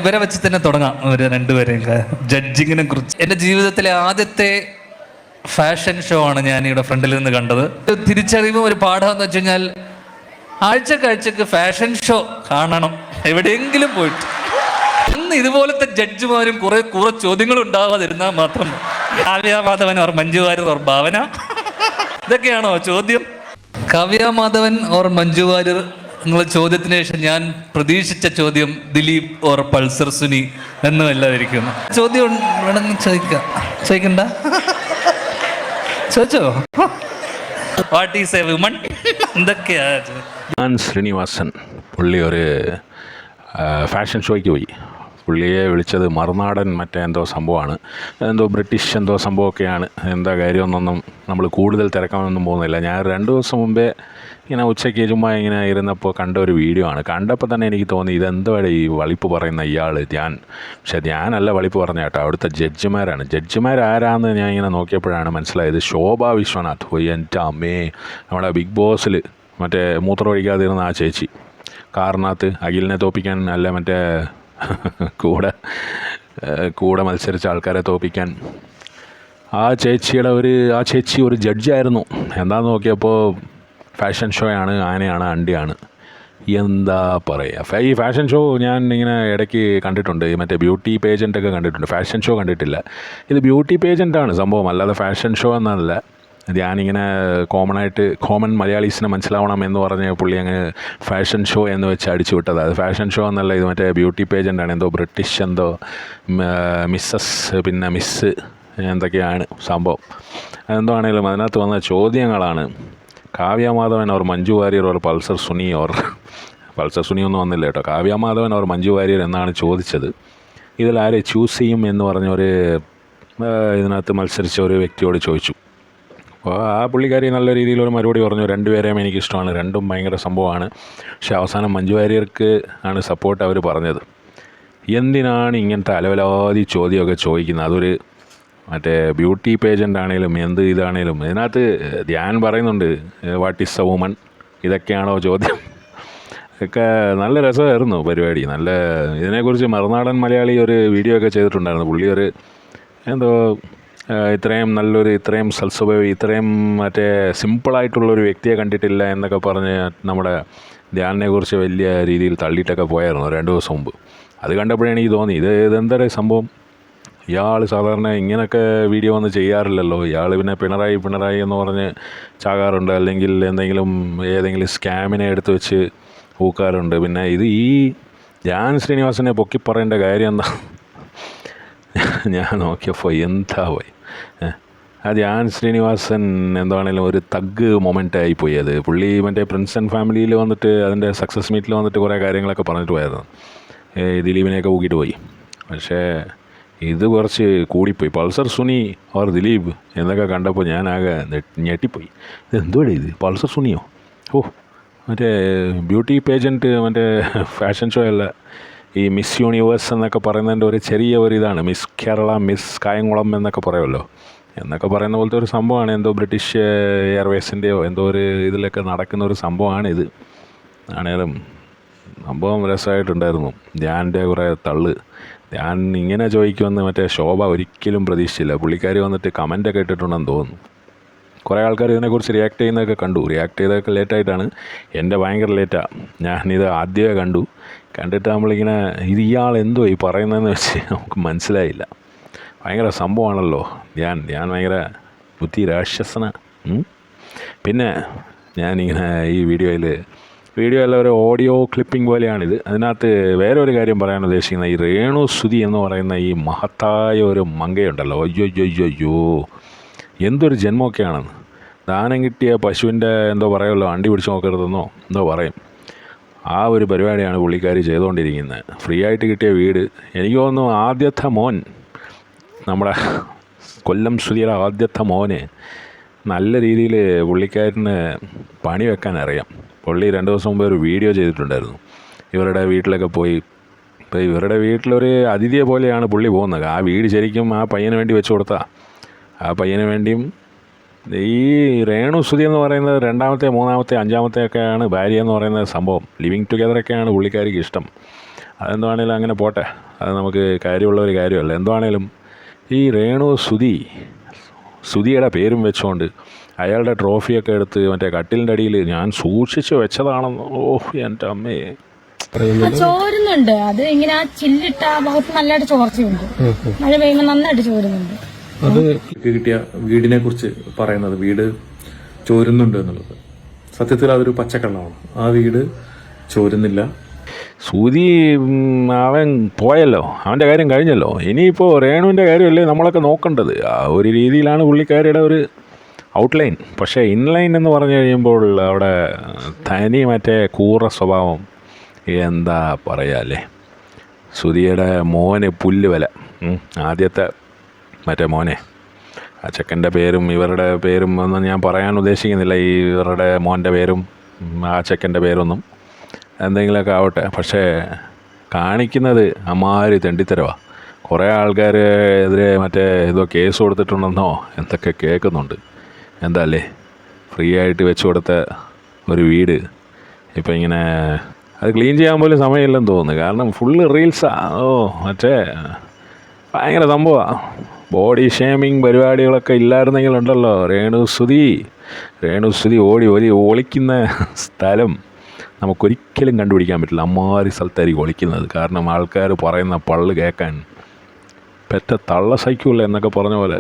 ഇവരെ വെച്ച് തന്നെ തുടങ്ങാം. ഒരു രണ്ടുപേരെയും ജഡ്ജിങ്ങിനെ കുറിച്ച്. എൻ്റെ ജീവിതത്തിലെ ആദ്യത്തെ ഫാഷൻ ഷോ ആണ് ഞാൻ ഇവിടെ ഫ്രണ്ടിൽ നിന്ന് കണ്ടത്. തിരിച്ചറിവും ഒരു പാഠം എന്ന് വെച്ച് കഴിഞ്ഞാൽ ആഴ്ചക്ക് ഫാഷൻ ഷോ കാണണം എവിടെയെങ്കിലും പോയിട്ട്. അന്ന് ഇതുപോലത്തെ ജഡ്ജിമാരും കുറെ ചോദ്യങ്ങൾ ഉണ്ടാവാതിരുന്നാൽ മാത്രം. കാവ്യ മാധവൻ ഓർ മഞ്ജു വാര്യർ ഓർ ഭാവന, ഇതൊക്കെയാണോ ചോദ്യം? കാവ്യ മാധവൻ ഓർ മഞ്ജു വാര്യർ എന്നുള്ള ചോദ്യത്തിന് ശേഷം ഞാൻ പ്രതീക്ഷിച്ച ചോദ്യം ദിലീപ് ഓർ പൾസർ സുനി എന്നുമല്ലാതിരിക്കുന്നു. ചോദ്യം വേണമെങ്കിൽ ചോദിക്കണ്ട, ചോദിച്ചോ. What is A woman? എന്തൊക്കെയാ? ഞാൻ ശ്രീനിവാസൻ. പുള്ളി ഒരു ഫാഷൻ ഷോയ്ക്ക് പോയി. പുള്ളിയെ വിളിച്ചത് മറുനാടൻ മറ്റേ എന്തോ സംഭവമാണ്, എന്തോ ബ്രിട്ടീഷ് എന്തോ സംഭവമൊക്കെയാണ്. എന്താ കാര്യമൊന്നും നമ്മൾ കൂടുതൽ തിരക്കാനൊന്നും പോകുന്നില്ല. ഞാൻ 2 ദിവസം മുമ്പേ ഇങ്ങനെ ഉച്ചയ്ക്ക് ചുമ്മാ ഇങ്ങനെ ഇരുന്നപ്പോൾ കണ്ട ഒരു വീഡിയോ ആണ്. കണ്ടപ്പോൾ തന്നെ എനിക്ക് തോന്നി ഇതെന്തുവാടെ ഈ വളിപ്പ് പറയുന്ന ഇയാൾ ധ്യാൻ. പക്ഷേ ധ്യാനല്ല വളിപ്പ് പറഞ്ഞ കേട്ടോ, അവിടുത്തെ ജഡ്ജിമാരാണ്. ജഡ്ജിമാരാരാന്ന് ഞാൻ ഇങ്ങനെ നോക്കിയപ്പോഴാണ് മനസ്സിലായത്. ശോഭ വിശ്വനാഥ്. എൻ്റെ അമ്മേ, നമ്മുടെ ബിഗ് ബോസിൽ മറ്റേ മൂത്രം ഒഴിക്കാതിരുന്ന ആ ചേച്ചി, കാറിനകത്ത് അഖിലിനെ തോപ്പിക്കാൻ, അല്ല മറ്റേ കൂടെ മത്സരിച്ച ആൾക്കാരെ തോപ്പിക്കാൻ ആ ചേച്ചി ഒരു ജഡ്ജായിരുന്നു. എന്താണെന്ന് നോക്കിയപ്പോൾ ഫാഷൻ ഷോ ആണ്, ആനയാണ്, അണ്ടിയാണ്. എന്താ പറയുക, ഈ ഫാഷൻ ഷോ ഞാൻ ഇങ്ങനെ ഇടയ്ക്ക് കണ്ടിട്ടുണ്ട്. മറ്റേ ബ്യൂട്ടി പേജൻ്റൊക്കെ കണ്ടിട്ടുണ്ട്, ഫാഷൻ ഷോ കണ്ടിട്ടില്ല. ഇത് ബ്യൂട്ടി പേജൻ്റാണ് സംഭവം, അല്ലാതെ ഫാഷൻ ഷോ എന്നല്ല. ഞാനിങ്ങനെ കോമൺ മലയാളീസിനെ മനസ്സിലാവണം എന്ന് പറഞ്ഞ് പുള്ളി അങ്ങ് ഫാഷൻ ഷോ എന്ന് വെച്ച് അടിച്ചു വിട്ടത്. അത് ഫാഷൻ ഷോ എന്നല്ല, ഇത് മറ്റേ ബ്യൂട്ടി പേജൻ്റാണ്. എന്തോ ബ്രിട്ടീഷ് എന്തോ മിസ്സസ് പിന്നെ മിസ്സ് എന്തൊക്കെയാണ് സംഭവം. എന്തോ ആണെങ്കിലും അതിനകത്ത് വന്ന ചോദ്യങ്ങളാണ്. Kavya Madhavan or Manju Warrier or Pulsar Suni ഒന്നും വന്നില്ല കേട്ടോ. കാവ്യ മാധവൻ ഓർ മഞ്ജു വാര്യർ എന്നാണ് ചോദിച്ചത്. ഇതിൽ ആരെ ചൂസ് ചെയ്യും എന്ന് പറഞ്ഞൊരു ഇതിനകത്ത് മത്സരിച്ച ഒരു വ്യക്തിയോട് ചോദിച്ചു. അപ്പോൾ ആ പുള്ളിക്കാരി നല്ല രീതിയിലൊരു മറുപടി പറഞ്ഞു. 2 പേരെയും എനിക്കിഷ്ടമാണ്, രണ്ടും ഭയങ്കര സംഭവമാണ്. പക്ഷേ അവസാനം മഞ്ജു വാര്യർക്ക് ആണ് സപ്പോർട്ട് അവർ പറഞ്ഞത്. എന്തിനാണ് ഇങ്ങനത്തെ അലവലാതി ചോദ്യമൊക്കെ ചോദിക്കുന്നത്? അതൊരു മറ്റേ ബ്യൂട്ടി പേജൻ്റ് ആണെങ്കിലും എന്ത് ഇതാണേലും ഇതിനകത്ത് ധ്യാൻ പറയുന്നുണ്ട് വാട്ട് ഈസ് എ വുമൺ, ഇതൊക്കെയാണോ ചോദ്യം? ഒക്കെ നല്ല രസമായിരുന്നു പരിപാടി. നല്ല ഇതിനെക്കുറിച്ച് മറുനാടൻ മലയാളി ഒരു വീഡിയോ ഒക്കെ ചെയ്തിട്ടുണ്ടായിരുന്നു. പുള്ളി ഒരു എന്തോ ഇത്രയും സൽസ്വഭാവി, ഇത്രയും മറ്റേ സിമ്പിളായിട്ടുള്ളൊരു വ്യക്തിയെ കണ്ടിട്ടില്ല എന്നൊക്കെ പറഞ്ഞ് നമ്മുടെ ധ്യാനിനെ കുറിച്ച് വലിയ രീതിയിൽ തള്ളിയിട്ടൊക്കെ പോയായിരുന്നു 2 ദിവസം മുമ്പ്. അത് കണ്ടപ്പോഴേ എനിക്ക് തോന്നി ഇതെന്താ സംഭവം. ഇയാൾ സാധാരണ ഇങ്ങനെയൊക്കെ വീഡിയോ ഒന്നും ചെയ്യാറില്ലല്ലോ. ഇയാൾ പിന്നെ പിണറായി എന്ന് പറഞ്ഞ് ചാകാറുണ്ട്, അല്ലെങ്കിൽ ഏതെങ്കിലും സ്കാമിനെ എടുത്ത് വെച്ച് ഊക്കാറുണ്ട്. പിന്നെ ഈ ധ്യാൻ ശ്രീനിവാസനെ പൊക്കി പറയേണ്ട കാര്യം എന്താ? ഞാൻ നോക്കിയപ്പോൾ എന്താ പോയി ആ ധ്യാൻ ശ്രീനിവാസൻ എന്താണെങ്കിലും ഒരു തഗ് മൊമെൻ്റ് ആയിപ്പോയി. അത് പുള്ളി മറ്റേ പ്രിൻസ് ആൻഡ് ഫാമിലിയിൽ വന്നിട്ട് അതിൻ്റെ സക്സസ് മീറ്റിൽ വന്നിട്ട് കുറേ കാര്യങ്ങളൊക്കെ പറഞ്ഞിട്ട് പോയായിരുന്നു. ദിലീപിനെയൊക്കെ ഊക്കിയിട്ട് പോയി. പക്ഷേ ഇത് കുറച്ച് കൂടിപ്പോയി. പൾസർ സുനി ഓർ ദിലീപ് എന്നൊക്കെ കണ്ടപ്പോൾ ഞാൻ ആകെ ഞെട്ടിപ്പോയി. ഇതെന്തുവാണ് ഇത്, പൾസർ സുനിയോ? മറ്റേ ബ്യൂട്ടി പേജൻറ്റ്, മറ്റേ ഫാഷൻ ഷോ അല്ല, ഈ മിസ് യൂണിവേഴ്സ് എന്നൊക്കെ പറയുന്നതിൻ്റെ ഒരു ചെറിയ ഇതാണ്. മിസ് കേരള, മിസ് കായംകുളം എന്നൊക്കെ പറയുമല്ലോ, എന്നൊക്കെ പറയുന്ന പോലത്തെ ഒരു സംഭവമാണ്. എന്തോ ബ്രിട്ടീഷ് എയർവേസിൻ്റെയോ എന്തോ ഒരു ഇതിലൊക്കെ നടക്കുന്ന ഒരു സംഭവമാണിത്. ആണേലും സംഭവം രസമായിട്ടുണ്ടായിരുന്നു. ധ്യാൻ്റെ കുറേ തള്ള്. ധ്യാൻ ഇങ്ങനെ ചോദിക്കുമെന്ന് മറ്റേ ശോഭ ഒരിക്കലും പ്രതീക്ഷിച്ചില്ല. പുള്ളിക്കാരി വന്നിട്ട് കമൻ്റൊക്കെ ഇട്ടിട്ടുണ്ടെന്ന് തോന്നുന്നു. കുറേ ആൾക്കാർ ഇതിനെക്കുറിച്ച് റിയാക്ട് ചെയ്യുന്നതൊക്കെ കണ്ടു. റിയാക്ട് ചെയ്തൊക്കെ ലേറ്റായിട്ടാണ്. എൻ്റെ ഭയങ്കര ലേറ്റാണ്. ഞാനിത് ആദ്യമേ കണ്ടിട്ട് നമ്മളിങ്ങനെ ഇയാൾ എന്തോ ഈ പറയുന്നതെന്ന് വെച്ച് നമുക്ക് മനസ്സിലായില്ല. ഭയങ്കര സംഭവമാണല്ലോ ധ്യാൻ ഭയങ്കര ബുദ്ധി രാക്ഷസന. പിന്നെ ഞാനിങ്ങനെ ഈ വീഡിയോയിൽ ഒരു ഓഡിയോ ക്ലിപ്പിംഗ് പോലെയാണിത്. അതിനകത്ത് വേറെ ഒരു കാര്യം പറയാൻ ഉദ്ദേശിക്കുന്നത്, ഈ രേണു സുധി എന്ന് പറയുന്ന ഈ മഹത്തായ ഒരു മങ്കയുണ്ടല്ലോ, അയ്യോ എന്തൊരു ജന്മമൊക്കെയാണെന്ന്. ദാനം കിട്ടിയ പശുവിൻ്റെ എന്തോ പറയുമല്ലോ, അണ്ടി പിടിച്ച് നോക്കരുതെന്നോ എന്തോ പറയും. ആ ഒരു പരിപാടിയാണ് പുള്ളിക്കാരി ചെയ്തുകൊണ്ടിരിക്കുന്നത്. ഫ്രീ ആയിട്ട് കിട്ടിയ വീട്. എനിക്ക് തോന്നുന്നു ആദ്യത്തെ മോൻ, നമ്മുടെ കൊല്ലം സുധിയുടെ ആദ്യത്തെ മോന് നല്ല രീതിയിൽ പുള്ളിക്കാരന് പണി വെക്കാൻ അറിയാം. പുള്ളി 2 ദിവസം മുമ്പ് ഒരു വീഡിയോ ചെയ്തിട്ടുണ്ടായിരുന്നു. ഇവരുടെ വീട്ടിലൊക്കെ പോയി. ഇപ്പോൾ ഇവരുടെ വീട്ടിലൊരു അതിഥിയെ പോലെയാണ് പുള്ളി പോകുന്നത്. ആ വീട് ശരിക്കും ആ പയ്യന് വേണ്ടി വെച്ച് കൊടുത്താൽ ആ പയ്യന് വേണ്ടിയും. ഈ രേണു സുധി എന്ന് പറയുന്നത് 2ാമത്തെ 3ാമത്തെ 5ാമത്തെ ഒക്കെയാണ് ഭാര്യ എന്ന് പറയുന്ന സംഭവം. ലിവിങ് ടുഗെദറൊക്കെയാണ് പുള്ളിക്കാരിക്ക് ഇഷ്ടം. അതെന്തുവാണേലും അങ്ങനെ പോട്ടെ, അത് നമുക്ക് കാര്യമുള്ള ഒരു കാര്യമല്ല. എന്തുവാണേലും ഈ സുധിയുടെ പേരും വെച്ചുകൊണ്ട് അയാളുടെ ട്രോഫിയൊക്കെ എടുത്ത് മറ്റേ കട്ടിലിൻ്റെ അടിയിൽ ഞാൻ സൂക്ഷിച്ച് വെച്ചതാണെന്ന്. ഓഹ് എൻ്റെ അമ്മയെ. ചോരുന്നുണ്ട്. അത് ഇങ്ങനെ ആ ചില്ലിട്ട ആ ഭാഗത്ത് നല്ലതായിട്ട് ചോർച്ചയുണ്ട്. മഴ പെയ്യുമ്പോൾ നന്നായിട്ട് ചോരുന്നുണ്ട്. അത് കിട്ടിയ വീടിനെ കുറിച്ച് പറയുന്നത്, വീട് ചോരുന്നുണ്ട് എന്നുള്ളത് സത്യത്തിൽ അതൊരു പച്ചക്കള്ളമാണ്. ആ വീട് ചോരുന്നില്ല. സുധി അവൻ പോയല്ലോ, അവൻ്റെ കാര്യം കഴിഞ്ഞല്ലോ. ഇനിയിപ്പോൾ രേണുവിൻ്റെ കാര്യമല്ലേ നമ്മളൊക്കെ നോക്കേണ്ടത്. ആ ഒരു രീതിയിലാണ് പുള്ളിക്കാരിയുടെ ഒരു ഔട്ട്ലൈൻ. പക്ഷേ ഇൻലൈൻ എന്ന് പറഞ്ഞു കഴിയുമ്പോൾ അവിടെ തനി മറ്റേ കൂറ സ്വഭാവം, എന്താ പറയുക അല്ലേ. സുധിയുടെ മോന് പുല്ല് വില. ആദ്യത്തെ മറ്റേ മോനെ, ആ ചെക്കൻ്റെ പേരും ഇവരുടെ പേരും ഒന്നും ഞാൻ പറയാൻ ഉദ്ദേശിക്കുന്നില്ല. ഈ ഇവരുടെ മോൻ്റെ പേരും ആ ചെക്കൻ്റെ പേരൊന്നും എന്തെങ്കിലുമൊക്കെ ആവട്ടെ. പക്ഷേ കാണിക്കുന്നത് അമ്മാതിരി തെണ്ടിത്തരവാണ്. കുറേ ആൾക്കാർ എതിരെ മറ്റേ ഏതോ കേസ് കൊടുത്തിട്ടുണ്ടെന്നോ എന്തൊക്കെ കേൾക്കുന്നുണ്ട്. എന്താ അല്ലേ, ഫ്രീ ആയിട്ട് വെച്ച് കൊടുത്ത ഒരു വീട് ഇപ്പം ഇങ്ങനെ അത് ക്ലീൻ ചെയ്യാൻ പോലും സമയമില്ലെന്ന് തോന്നുന്നു. കാരണം ഫുള്ള് റീൽസാണ്. മറ്റേ ഭയങ്കര സംഭവമാണ്. ബോഡി ഷേമിങ് പരിപാടികളൊക്കെ ഇല്ലായിരുന്നെങ്കിലുണ്ടല്ലോ രേണുസുതി ഒളിക്കുന്ന സ്ഥലം നമുക്കൊരിക്കലും കണ്ടുപിടിക്കാൻ പറ്റില്ല. അമ്മാതിരി സ്ഥലത്തായിരിക്കും ഒളിക്കുന്നത്. കാരണം ആൾക്കാർ പറയുന്ന പള്ള് കേൾക്കാൻ പെറ്റ തള്ള സഹിക്കില്ല എന്നൊക്കെ പറഞ്ഞ പോലെ.